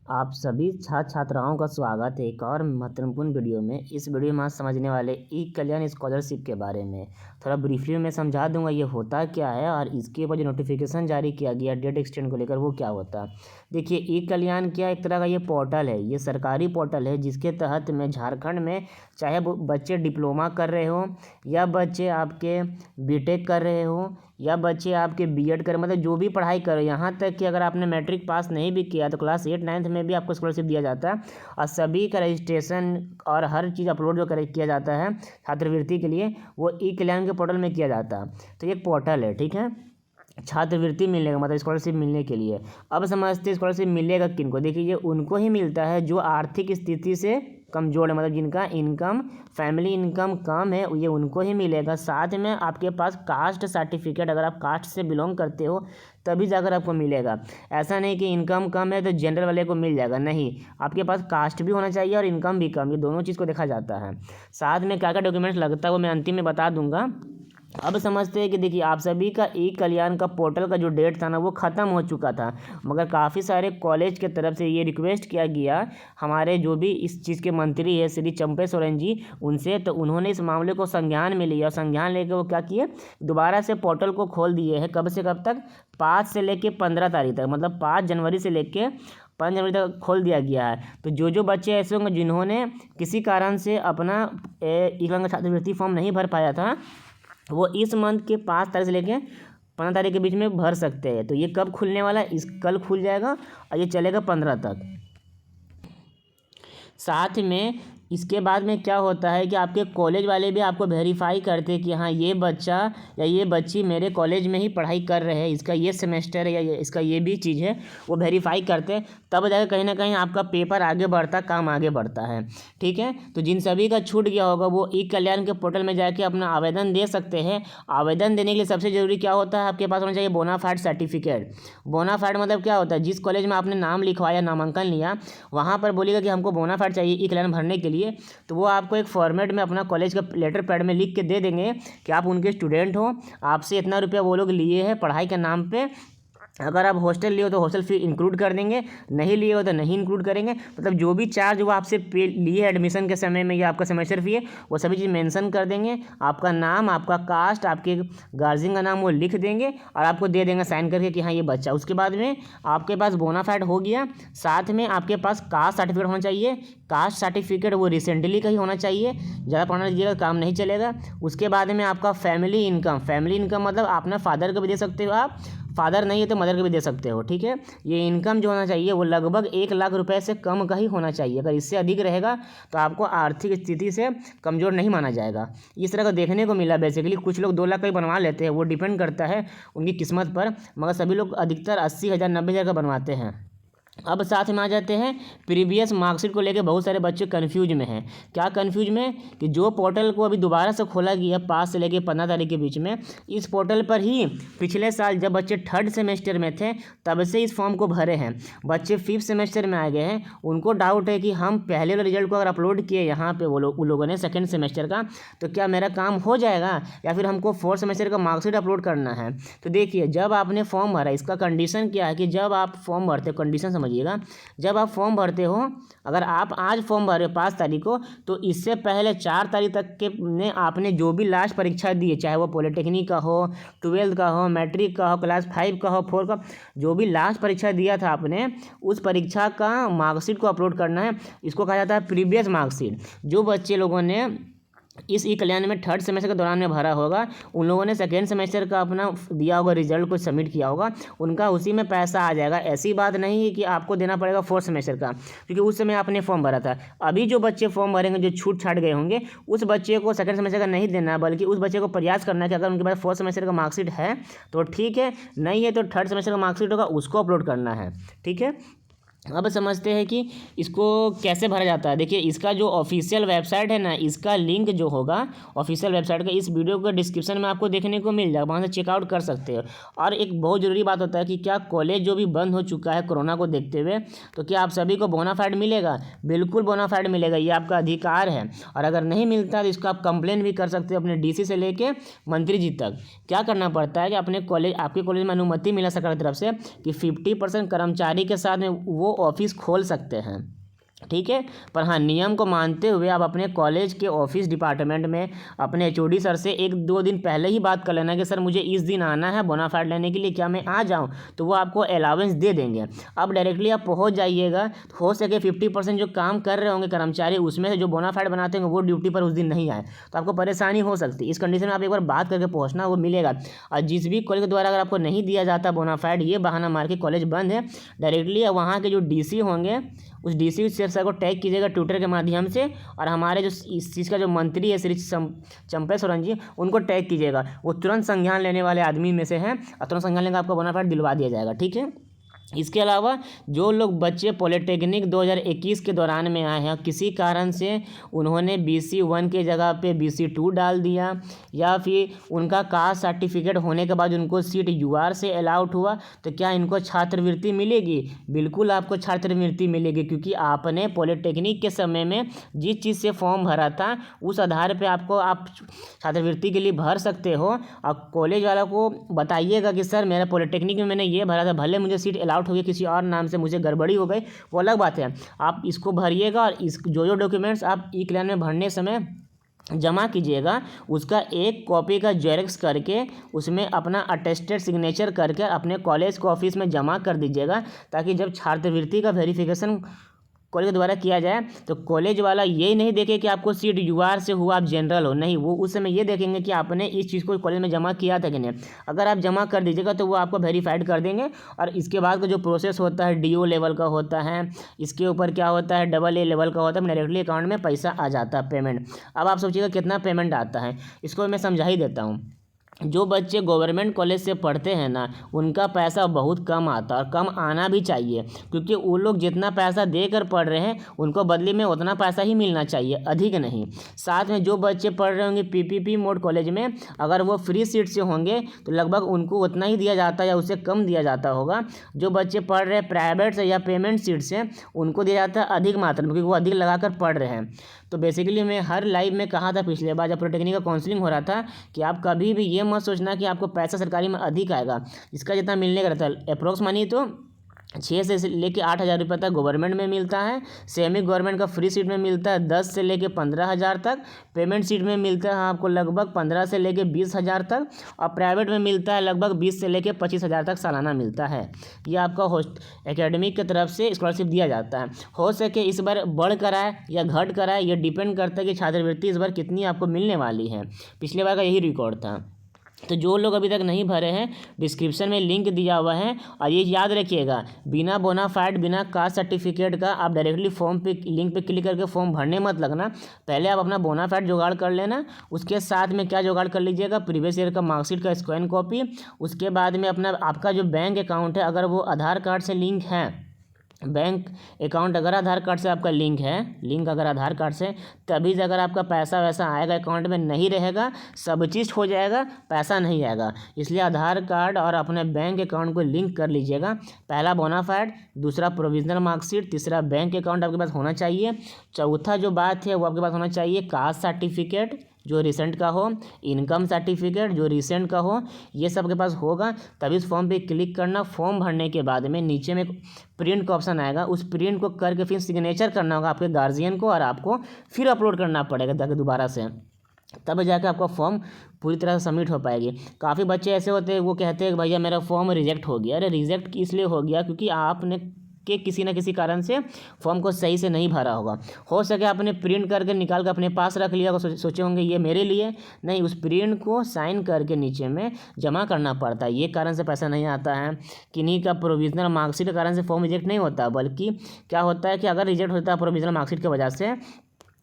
आप सभी छात्र छात्राओं का स्वागत है एक और महत्वपूर्ण वीडियो में। इस वीडियो में आज समझने वाले ई कल्याण स्कॉलरशिप के बारे में थोड़ा ब्रीफली मैं समझा दूंगा ये होता क्या है और इसके ऊपर जो नोटिफिकेशन जारी किया गया डेट एक्सटेंड को लेकर वो क्या होता है। देखिए, ई कल्याण क्या एक तरह का ये पोर्टल है, ये सरकारी पोर्टल है जिसके तहत में झारखंड में चाहे बच्चे डिप्लोमा कर रहे हो या बच्चे आपके बीटेक कर रहे हो या बच्चे आपके बीएड कर, मतलब जो भी पढ़ाई करो, यहाँ तक कि अगर आपने मैट्रिक पास नहीं भी किया तो क्लास 8 9 में भी आपको स्कॉलरशिप दिया जाता है और सभी का रजिस्ट्रेशन और हर चीज़ अपलोड जो किया जाता है छात्रवृत्ति के लिए वो ई कल्याण के पोर्टल में किया जाता है। तो ये एक पोर्टल है, ठीक है, छात्रवृत्ति मिलने का मतलब स्कॉलरशिप मिलने के लिए। अब समझते स्कॉलरशिप मिलेगा किनको। देखिए, ये उनको ही मिलता है जो आर्थिक स्थिति से कमजोर है, मतलब जिनका इनकम फैमिली इनकम कम है, ये उनको ही मिलेगा। साथ में आपके पास कास्ट सर्टिफिकेट, अगर आप कास्ट से बिलोंग करते हो तभी जाकर आपको मिलेगा। ऐसा नहीं कि इनकम कम है तो जनरल वाले को मिल जाएगा, नहीं, आपके पास कास्ट भी होना चाहिए और इनकम भी कम, ये दोनों चीज़ को देखा जाता है। साथ में क्या क्या डॉक्यूमेंट्स लगता है वो मैं अंतिम में बता दूंगा। अब समझते हैं कि देखिए, आप सभी का ई कल्याण का पोर्टल का जो डेट था ना वो ख़त्म हो चुका था, मगर काफ़ी सारे कॉलेज के तरफ से ये रिक्वेस्ट किया गया हमारे जो भी इस चीज़ के मंत्री है श्री चंपे सोरेन जी उनसे, तो उन्होंने इस मामले को संज्ञान में लिया और संज्ञान लेकर वो क्या किए, दोबारा से पोर्टल को खोल दिए हैं। कब से कब तक, 5 से लेकर 15 तारीख तक, मतलब 5 जनवरी से लेकर 5 जनवरी तक खोल दिया गया है। तो जो बच्चे ऐसे होंगे जिन्होंने किसी कारण से अपना ई कल्याण का छात्रवृत्ति फॉर्म नहीं भर पाया था वो इस मंथ के 5 तारीख से लेके 15 तारीख के बीच में भर सकते हैं। तो ये कब खुलने वाला है, इस कल खुल जाएगा और ये चलेगा 15 तक। साथ में इसके बाद में क्या होता है कि आपके कॉलेज वाले भी आपको वेरीफाई करते हैं कि हाँ ये बच्चा या ये बच्ची मेरे कॉलेज में ही पढ़ाई कर रहे हैं, इसका ये सेमेस्टर है या इसका ये भी चीज़ है, वो वेरीफाई करते हैं, तब जाकर कहीं ना कहीं आपका पेपर आगे बढ़ता, काम आगे बढ़ता है, ठीक है। तो जिन सभी का छूट गया होगा वो ई कल्याण के पोर्टल में जाके अपना आवेदन दे सकते हैं। आवेदन देने के लिए सबसे ज़रूरी क्या होता है, आपके पास होना चाहिए बोनाफाइड सर्टिफिकेट। बोनाफाइड मतलब क्या होता है, जिस कॉलेज में आपने नाम लिखवाया, नामांकन लिया, वहाँ पर बोलिएगा कि हमको बोनाफाइड चाहिए ई कल्याण भरने के लिए, तो वो आपको एक फॉर्मेट में अपना कॉलेज का लेटर पैड में लिख के दे देंगे कि आप उनके स्टूडेंट हो, आपसे इतना रुपया वो लोग लिए हैं पढ़ाई के नाम पे। अगर आप हॉस्टल लिए हो तो हॉस्टल फी इंक्लूड कर देंगे, नहीं लिए हो तो नहीं इंक्लूड करेंगे, मतलब जो भी चार्ज वो आपसे पे लिए एडमिशन के समय में या आपका सेमेस्टर फी है वो सभी चीज़ मेंशन कर देंगे। आपका नाम, आपका कास्ट, आपके गार्जियन का नाम वो लिख देंगे और आपको दे देंगे साइन करके कि हाँ ये बच्चा। उसके बाद में आपके पास बोनाफाइड हो गया, साथ में आपके पास कास्ट सर्टिफिकेट होना चाहिए। कास्ट सर्टिफिकेट वो रिसेंटली का ही होना चाहिए, ज़्यादा पढ़ना लीजिएगा काम नहीं चलेगा। उसके बाद में आपका फैमिली इनकम मतलब अपना फादर को भी दे सकते हो, आप फादर नहीं है तो मदर को भी दे सकते हो, ठीक है। ये इनकम जो होना चाहिए वो लगभग 1 लाख रुपए से कम का ही होना चाहिए। अगर इससे अधिक रहेगा तो आपको आर्थिक स्थिति से कमज़ोर नहीं माना जाएगा। इस तरह का देखने को मिला बेसिकली। कुछ लोग 2 लाख का ही बनवा लेते हैं, वो डिपेंड करता है उनकी किस्मत पर, मगर सभी लोग अधिकतर 80,000 90,000 का बनवाते हैं। अब साथ में आ जाते हैं प्रीवियस मार्कशीट को लेकर बहुत सारे बच्चे कंफ्यूज में हैं। क्या कंफ्यूज में, कि जो पोर्टल को अभी दोबारा से खोला गया 5 से लेकर 15 तारीख के बीच में, इस पोर्टल पर ही पिछले साल जब बच्चे 3rd सेमेस्टर में थे तब से इस फॉर्म को भरे हैं। बच्चे 5th सेमेस्टर में आ गए हैं, उनको डाउट है कि हम पहले वाले रिजल्ट को अगर अपलोड किए यहाँ पर उन लोगों ने 2nd सेमेस्टर का, तो क्या मेरा काम हो जाएगा या फिर हमको 4th सेमेस्टर का मार्कशीट अपलोड करना है। तो देखिए, जब आपने फॉर्म भरा, इसका कंडीशन क्या है कि जब आप फॉर्म भरते हो, कंडीशन समझिएगा, जब आप फॉर्म भरते हो, अगर आप आज फॉर्म भरे 5 तारीख को, तो इससे पहले 4 तारीख तक के ने आपने जो भी लास्ट परीक्षा दी है, चाहे वो पॉलिटेक्निक का हो, 12th का हो, मैट्रिक का हो, क्लास 5 का हो, 4 का, जो भी लास्ट परीक्षा दिया था आपने, उस परीक्षा का मार्कशीट को अपलोड करना है। इसको कहा जाता है प्रीवियस मार्कशीट। जो बच्चे लोगों ने इस ई कल्याण में 3rd सेमेस्टर के दौरान में भरा होगा, उन लोगों ने 2nd सेमेस्टर का अपना दिया होगा, रिजल्ट को सबमिट किया होगा, उनका उसी में पैसा आ जाएगा। ऐसी बात नहीं है कि आपको देना पड़ेगा 4th सेमेस्टर का, क्योंकि उस समय आपने फॉर्म भरा था। अभी जो बच्चे फॉर्म भरेंगे, जो छूट छाट गए होंगे, उस बच्चे को 2nd सेमेस्टर का नहीं देना, बल्कि उस बच्चे को प्रयास करना है कि अगर उनके पास 4th सेमेस्टर का मार्कशीट है तो ठीक है, नहीं है तो 3rd सेमेस्टर का मार्कशीट होगा उसको अपलोड करना है, ठीक है। अब समझते हैं कि इसको कैसे भरा जाता है। देखिए, इसका जो ऑफिशियल वेबसाइट है ना, इसका लिंक जो होगा ऑफिशियल वेबसाइट का, इस वीडियो के डिस्क्रिप्शन में आपको देखने को मिल जाएगा, वहाँ से चेकआउट कर सकते हो। और एक बहुत ज़रूरी बात होता है कि क्या कॉलेज जो भी बंद हो चुका है कोरोना को देखते हुए, तो क्या आप सभी को बोनाफाइड मिलेगा? बिल्कुल बोनाफाइड मिलेगा, ये आपका अधिकार है। और अगर नहीं मिलता तो इसको आप कंप्लेन भी कर सकते हो अपने डीसी से लेके मंत्री जी तक। क्या करना पड़ता है कि अपने कॉलेज, आपके कॉलेज में अनुमति मिला सरकार की तरफ से कि 50% कर्मचारी के साथ में वो ऑफिस खोल सकते हैं, ठीक है। पर हाँ, नियम को मानते हुए आप अपने कॉलेज के ऑफिस डिपार्टमेंट में अपने एचओडी सर से 1-2 दिन पहले ही बात कर लेना कि सर मुझे इस दिन आना है बोनाफाइड लेने के लिए, क्या मैं आ जाऊँ? तो वो आपको अलाउंस दे देंगे। अब डायरेक्टली आप पहुँच जाइएगा, तो हो सके 50% जो काम कर रहे होंगे कर्मचारी, उसमें से जो बोनाफाइड बनाते होंगे वो ड्यूटी पर उस दिन नहीं आए, तो आपको परेशानी हो सकती है। इस कंडीशन में आप एक बार बात करके पहुँचना, वो मिलेगा। और जिस भी कॉलेज के द्वारा अगर आपको नहीं दिया जाता बोनाफाइड, ये बहाना मार के कॉलेज बंद है, डायरेक्टली वहाँ के जो डीसी होंगे उस डीसी सर को टैग कीजिएगा ट्विटर के माध्यम से, और हमारे जो इस चीज़ का जो मंत्री है श्री चंपे सोरेन जी, उनको टैग कीजिएगा। वो तुरंत संज्ञान लेने वाले आदमी में से हैं, और तुरंत संज्ञान लेकर आपको बोनाफाइड दिलवा दिया जाएगा, ठीक है। इसके अलावा जो लोग बच्चे पॉलिटेक्निक 2021 के दौरान में आए हैं, किसी कारण से उन्होंने BC1 के जगह पे BC2 डाल दिया, या फिर उनका कास्ट सर्टिफिकेट होने के बाद उनको सीट UR से अलाउट हुआ, तो क्या इनको छात्रवृत्ति मिलेगी? बिल्कुल आपको छात्रवृत्ति मिलेगी, क्योंकि आपने पॉलिटेक्निक के समय में जिस चीज़ से फॉर्म भरा था उस आधार पर आप छात्रवृत्ति के लिए भर सकते हो। और कॉलेज वालों को बताइएगा कि सर मेरा पॉलिटेक्निक में मैंने ये भरा था, भले मुझे सीट अलाउट हो गई, किसी और नाम से मुझे गड़बड़ी हो गई, वो अलग बात है। आप इसको भरिएगा, और इस जो डॉक्यूमेंट्स आप ई-क्लैन में भरने समय जमा कीजिएगा, उसका एक कॉपी का जेरॉक्स करके उसमें अपना अटेस्टेड सिग्नेचर करके अपने कॉलेज के ऑफिस में जमा कर दीजिएगा, ताकि जब छात्रवृत्ति का वेरिफिकेशन कॉलेज के द्वारा किया जाए तो कॉलेज वाला ये नहीं देखे कि आपको सीट UR से हुआ आप जनरल हो, नहीं, वो उस समय ये देखेंगे कि आपने इस चीज़ को कॉलेज में जमा किया था कि नहीं। अगर आप जमा कर दीजिएगा तो वो आपको वेरीफाइड कर देंगे, और इसके बाद का जो प्रोसेस होता है DO लेवल का होता है, इसके ऊपर क्या होता है AA लेवल का होता है, डायरेक्टली अकाउंट में पैसा आ जाता है पेमेंट। अब आप सोचिएगा कितना पेमेंट आता है, इसको मैं समझा ही देता हूँ। जो बच्चे गवर्नमेंट कॉलेज से पढ़ते हैं ना, उनका पैसा बहुत कम आता है, और कम आना भी चाहिए, क्योंकि वो लोग जितना पैसा देकर पढ़ रहे हैं उनको बदले में उतना पैसा ही मिलना चाहिए, अधिक नहीं। साथ में जो बच्चे पढ़ रहे होंगे PPP मोड कॉलेज में, अगर वो फ्री सीट से होंगे तो लगभग उनको उतना ही दिया जाता है या उससे कम दिया जाता होगा। जो बच्चे पढ़ रहे हैं प्राइवेट से या पेमेंट सीट से, उनको दिया जाता है अधिक मात्रा में, क्योंकि वो अधिक लगा कर पढ़ रहे हैं। तो बेसिकली मैं हर लाइव में कहा था पिछले बार जब पॉलिटेक्निक का काउंसलिंग हो रहा था, कि आप कभी भी ये मत सोचना कि आपको पैसा सरकारी में अधिक आएगा। इसका जितना मिलने का रहता है अप्रोक्स मानिए तो 6 से लेके 8,000 रुपये तक गवर्नमेंट में मिलता है, सेमी गवर्नमेंट का फ्री सीट में मिलता है 10 से लेके 15,000 तक, पेमेंट सीट में मिलता है आपको लगभग 15 से लेके 20,000 तक, और प्राइवेट में मिलता है लगभग 20 से लेके 25,000 तक सालाना मिलता है। ये आपका होस्ट एकेडमिक की तरफ से स्कॉलरशिप दिया जाता है। हो सके इस बार बढ़ कर आए या घट कर आए, ये डिपेंड करता है कि छात्रवृत्ति इस बार कितनी आपको मिलने वाली है। पिछले बार का यही रिकॉर्ड था। तो जो लोग अभी तक नहीं भरे हैं, डिस्क्रिप्शन में लिंक दिया हुआ है, और ये याद रखिएगा, बिना बोनाफाइड बिना कास्ट सर्टिफिकेट का आप डायरेक्टली फॉर्म पे लिंक पे क्लिक करके फॉर्म भरने मत लगना। पहले आप अपना बोनाफाइड जुगाड़ कर लेना, उसके साथ में क्या जुगाड़ कर लीजिएगा, प्रीवियस ईयर का मार्कशीट का स्कैन कॉपी, उसके बाद में अपना आपका जो बैंक अकाउंट है अगर वो आधार कार्ड से लिंक है, बैंक अकाउंट अगर आधार कार्ड से आपका लिंक अगर आधार कार्ड से, तभी से अगर आपका पैसा वैसा आएगा अकाउंट में, नहीं रहेगा सब चीज़ हो जाएगा, पैसा नहीं आएगा। इसलिए आधार कार्ड और अपने बैंक अकाउंट को लिंक कर लीजिएगा। पहला बोनाफाइड, दूसरा प्रोविजनल मार्कशीट, तीसरा बैंक अकाउंट आपके पास होना चाहिए। चौथा जो बात है वो आपके पास होना चाहिए कास्ट सर्टिफिकेट जो रिसेंट का हो, इनकम सर्टिफिकेट जो रिसेंट का हो, ये सब के पास होगा तभी इस फॉर्म पे क्लिक करना। फॉर्म भरने के बाद में नीचे में प्रिंट का ऑप्शन आएगा, उस प्रिंट को करके फिर सिग्नेचर करना होगा आपके गार्जियन को, और आपको फिर अपलोड करना पड़ेगा जाके दोबारा से, तब जाकर आपका फॉर्म पूरी तरह से सबमिट हो पाएगी। काफ़ी बच्चे ऐसे होते हैं वो कहते हैं कि भैया मेरा फॉर्म रिजेक्ट हो गया। अरे रिजेक्ट इसलिए हो गया क्योंकि आपने कि किसी न किसी कारण से फॉर्म को सही से नहीं भरा होगा। हो सके आपने प्रिंट करके निकाल कर अपने पास रख लिया, सोचे होंगे ये मेरे लिए, नहीं, उस प्रिंट को साइन करके नीचे में जमा करना पड़ता है। ये कारण से पैसा नहीं आता है। किन्हीं का प्रोविजनल मार्कशीट के कारण से फॉर्म रिजेक्ट नहीं होता, बल्कि क्या होता है कि अगर रिजेक्ट होता है प्रोविजनल मार्कशीट की वजह से,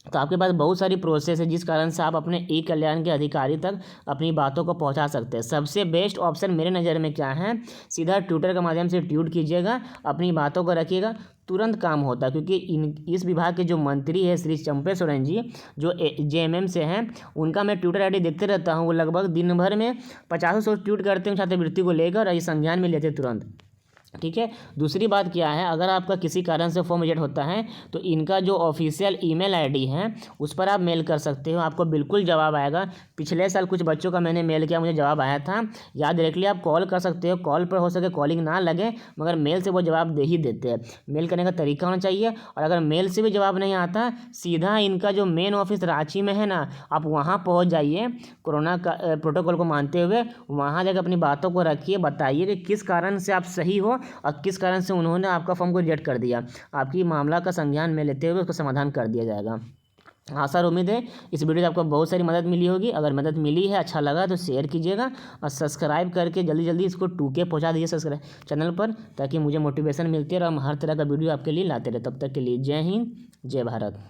तो आपके पास बहुत सारी प्रोसेस है जिस कारण से आप अपने ई कल्याण के अधिकारी तक अपनी बातों को पहुंचा सकते हैं। सबसे बेस्ट ऑप्शन मेरे नज़र में क्या है, सीधा ट्विटर के माध्यम से ट्वीट कीजिएगा, अपनी बातों को रखिएगा, तुरंत काम होता है। क्योंकि इस विभाग के जो मंत्री है श्री चंपे सोरेन जी जो JMM से हैं, उनका मैं ट्विटर ID देखते रहता हूँ। वो लगभग दिन भर में 50-100 ट्वीट करते हैं छात्रवृत्ति को लेकर, और ये संज्ञान में लेते तुरंत। ठीक है। दूसरी बात क्या है, अगर आपका किसी कारण से फॉर्म रिजेक्ट होता है तो इनका जो ऑफिशियल ईमेल आईडी है उस पर आप मेल कर सकते हो, आपको बिल्कुल जवाब आएगा। पिछले साल कुछ बच्चों का मैंने मेल किया, मुझे जवाब आया था। या डायरेक्टली आप कॉल कर सकते हो, कॉल पर हो सके कॉलिंग ना लगे मगर मेल से वो जवाब दे ही देते हैं। मेल करने का तरीका होना चाहिए, और अगर मेल से भी जवाब नहीं आता, सीधा इनका जो मेन ऑफिस रांची में है ना, आप वहाँ पहुँच जाइए। कोरोना का प्रोटोकॉल को मानते हुए वहाँ जाकर अपनी बातों को रखिए, बताइए कि किस कारण से आप सही हो और किस कारण से उन्होंने आपका फॉर्म को रिजेक्ट कर दिया। आपकी मामला का संज्ञान में लेते हुए उसका समाधान कर दिया जाएगा। आशा और उम्मीद है इस वीडियो से आपको बहुत सारी मदद मिली होगी। अगर मदद मिली है, अच्छा लगा तो शेयर कीजिएगा और सब्सक्राइब करके जल्दी जल्दी इसको 2K पहुंचा दीजिए सब्सक्राइब चैनल पर, ताकि मुझे मोटिवेशन मिलती है और हम हर तरह का वीडियो आपके लिए लाते रहे। तब तक के लिए जय हिंद, जय भारत।